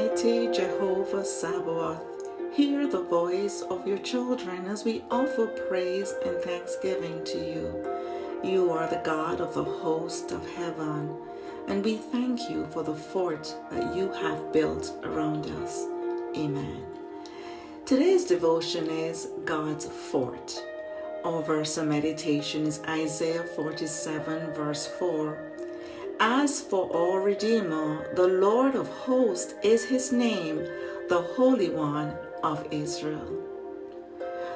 Almighty Jehovah Sabaoth, hear the voice of your children as we offer praise and thanksgiving to you. You are the God of the host of heaven, and we thank you for the fort that you have built around us. Amen. Today's devotion is God's fort. Our verse of meditation is Isaiah 47 verse 4. As for our Redeemer, the Lord of hosts is his name, the Holy One of Israel.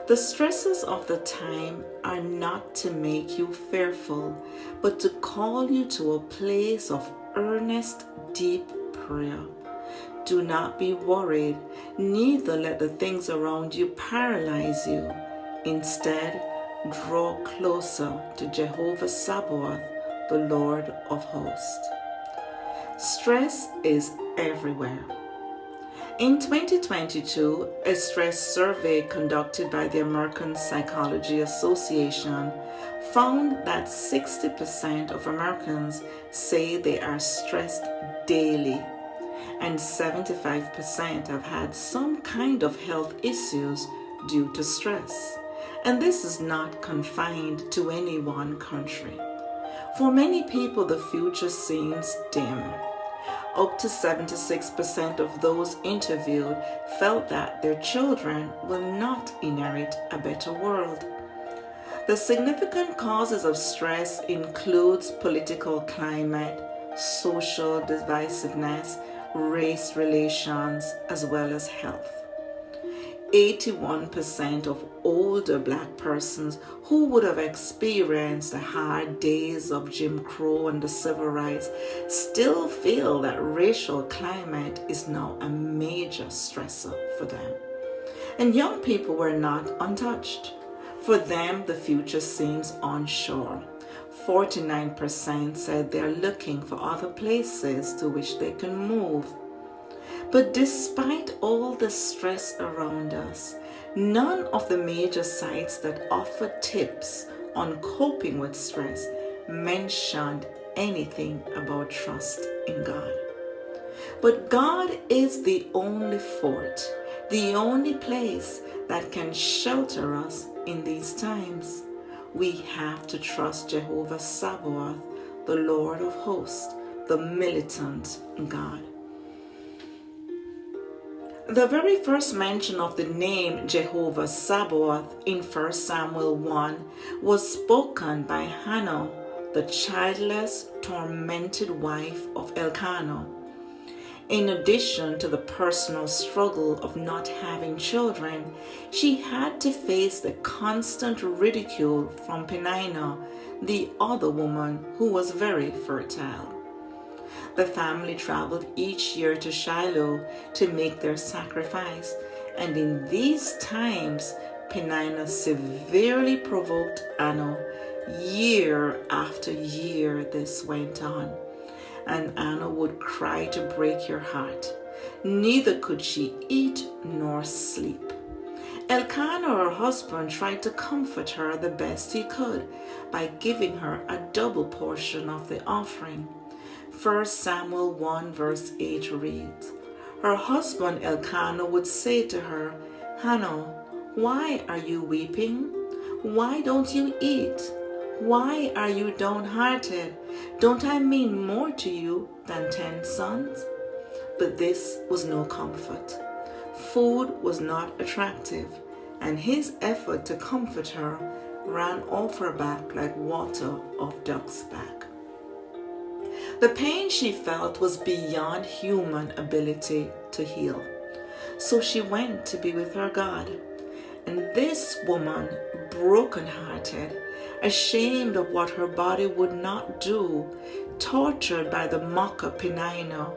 The stresses of the time are not to make you fearful, but to call you to a place of earnest, deep prayer. Do not be worried, neither let the things around you paralyze you. Instead, draw closer to Jehovah Sabaoth, the Lord of hosts. Stress is everywhere. In 2022, a stress survey conducted by the American Psychology Association found that 60% of Americans say they are stressed daily, and 75% have had some kind of health issues due to stress. And this is not confined to any one country. For many people, the future seems dim. Up to 76% of those interviewed felt that their children will not inherit a better world. The significant causes of stress includes political climate, social divisiveness, race relations, as well as health. 81% of older Black persons who would have experienced the hard days of Jim Crow and the civil rights still feel that racial climate is now a major stressor for them. And young people were not untouched. For them, the future seems unsure. 49% said they're looking for other places to which they can move. But despite all the stress around us, none of the major sites that offer tips on coping with stress mentioned anything about trust in God. But God is the only fort, the only place that can shelter us in these times. We have to trust Jehovah Sabaoth, the Lord of hosts, the militant God. The very first mention of the name Jehovah Sabaoth in 1 Samuel 1 was spoken by Hannah, the childless, tormented wife of Elkanah. In addition to the personal struggle of not having children, she had to face the constant ridicule from Peninnah, the other woman who was very fertile. The family traveled each year to Shiloh to make their sacrifice, and in these times, Peninnah severely provoked Anna. Year after year this went on, and Anna would cry to break your heart. Neither could she eat nor sleep. Elkanah, her husband, tried to comfort her the best he could by giving her a double portion of the offering. 1 Samuel 1 verse 8 reads, her husband Elkanah would say to her, Hannah, why are you weeping? Why don't you eat? Why are you downhearted? Don't I mean more to you than 10 sons? But this was no comfort. Food was not attractive, and his effort to comfort her ran off her back like water off duck's back. The pain she felt was beyond human ability to heal. So she went to be with her God. And this woman, brokenhearted, ashamed of what her body would not do, tortured by the mocker Peninnah,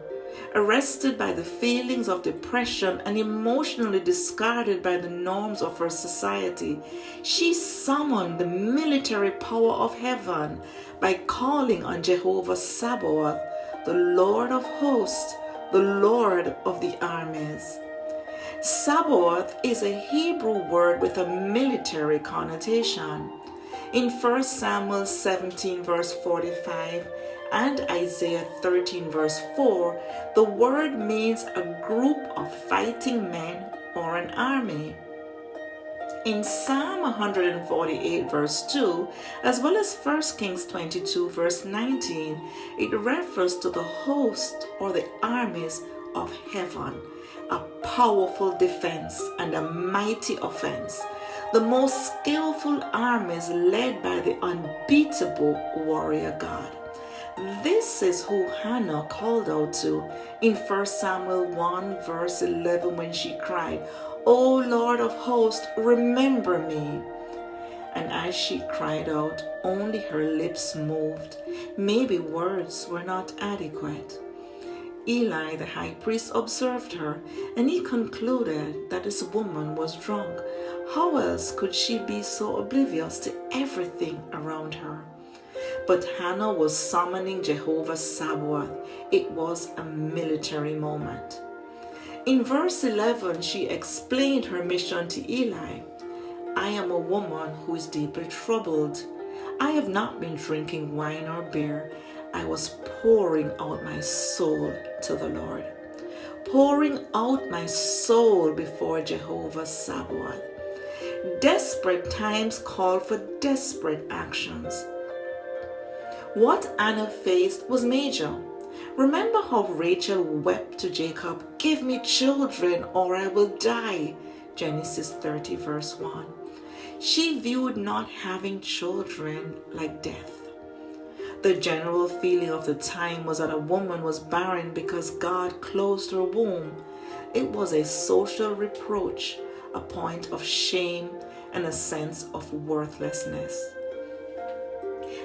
arrested by the feelings of depression and emotionally discarded by the norms of her society, she summoned the military power of heaven by calling on Jehovah Sabaoth, the Lord of hosts, the Lord of the armies. Sabaoth is a Hebrew word with a military connotation. In 1 Samuel 17 verse 45, and Isaiah 13 verse 4, the word means a group of fighting men or an army. In Psalm 148 verse 2, as well as 1 Kings 22 verse 19, it refers to the host or the armies of heaven, a powerful defense and a mighty offense. The most skillful armies led by the unbeatable warrior God. This is who Hannah called out to in 1 Samuel 1 verse 11 when she cried, "O Lord of hosts, remember me." And as she cried out, only her lips moved. Maybe words were not adequate. Eli, the high priest, observed her, and he concluded that this woman was drunk. How else could she be so oblivious to everything around her? But Hannah was summoning Jehovah Sabaoth. It was a military moment. In verse 11, she explained her mission to Eli. "I am a woman who is deeply troubled. I have not been drinking wine or beer. I was pouring out my soul to the Lord. Pouring out my soul before Jehovah Sabaoth." Desperate times call for desperate actions. What Anna faced was major. Remember how Rachel wept to Jacob, "Give me children or I will die." Genesis 30 verse 1. She viewed not having children like death. The general feeling of the time was that a woman was barren because God closed her womb. It was a social reproach, a point of shame, and a sense of worthlessness.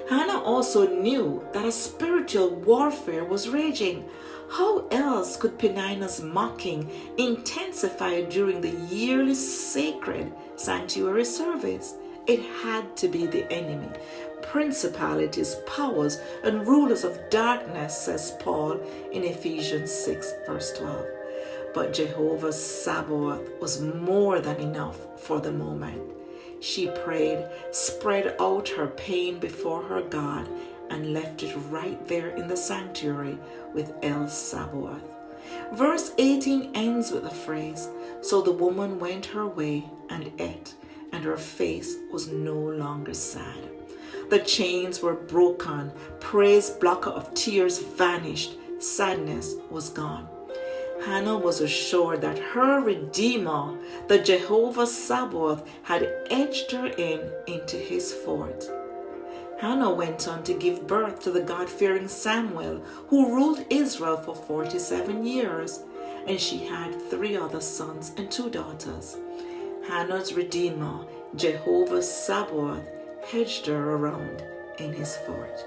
Hannah also knew that a spiritual warfare was raging. How else could Peninnah's mocking intensify during the yearly sacred sanctuary service? It had to be the enemy. Principalities, powers, and rulers of darkness, says Paul in Ephesians 6 verse 12. But Jehovah Sabaoth was more than enough for the moment. She prayed, spread out her pain before her God, and left it right there in the sanctuary with El Sabaoth. Verse 18 ends with the phrase, "So the woman went her way and ate, and her face was no longer sad." The chains were broken, praise blocker of tears vanished, sadness was gone. Hannah was assured that her Redeemer, the Jehovah Sabaoth, had edged her into his fort. Hannah went on to give birth to the God-fearing Samuel, who ruled Israel for 47 years, and she had 3 other sons and 2 daughters. Hannah's Redeemer, Jehovah Sabaoth, hedged her around in his fort.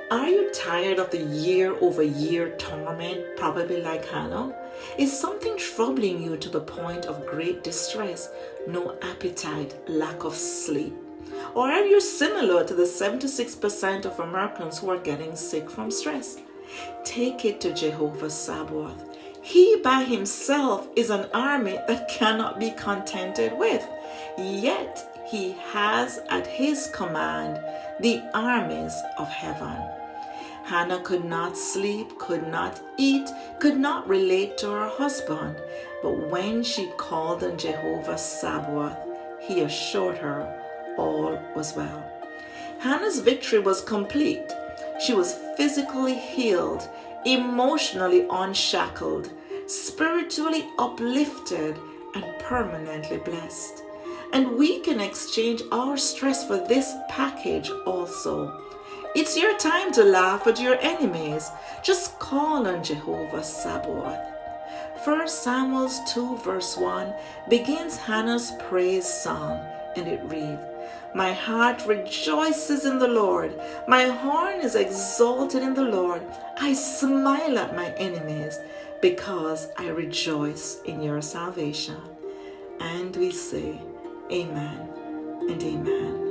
Are you tired of the year-over-year torment, probably like Hannah? Is something troubling you to the point of great distress, no appetite, lack of sleep? Or are you similar to the 76% of Americans who are getting sick from stress? Take it to Jehovah Sabaoth. He by himself is an army that cannot be contented with. Yet he has at his command the armies of heaven. Hannah could not sleep, could not eat, could not relate to her husband. But when she called on Jehovah Sabaoth, he assured her all was well. Hannah's victory was complete. She was physically healed, emotionally unshackled, spiritually uplifted, and permanently blessed. And we can exchange our stress for this package also. It's your time to laugh at your enemies. Just call on Jehovah Sabaoth. 1 Samuel 2 verse 1 begins Hannah's praise song, and it reads, "My heart rejoices in the Lord. My horn is exalted in the Lord. I smile at my enemies because I rejoice in your salvation." And we say, Amen and amen.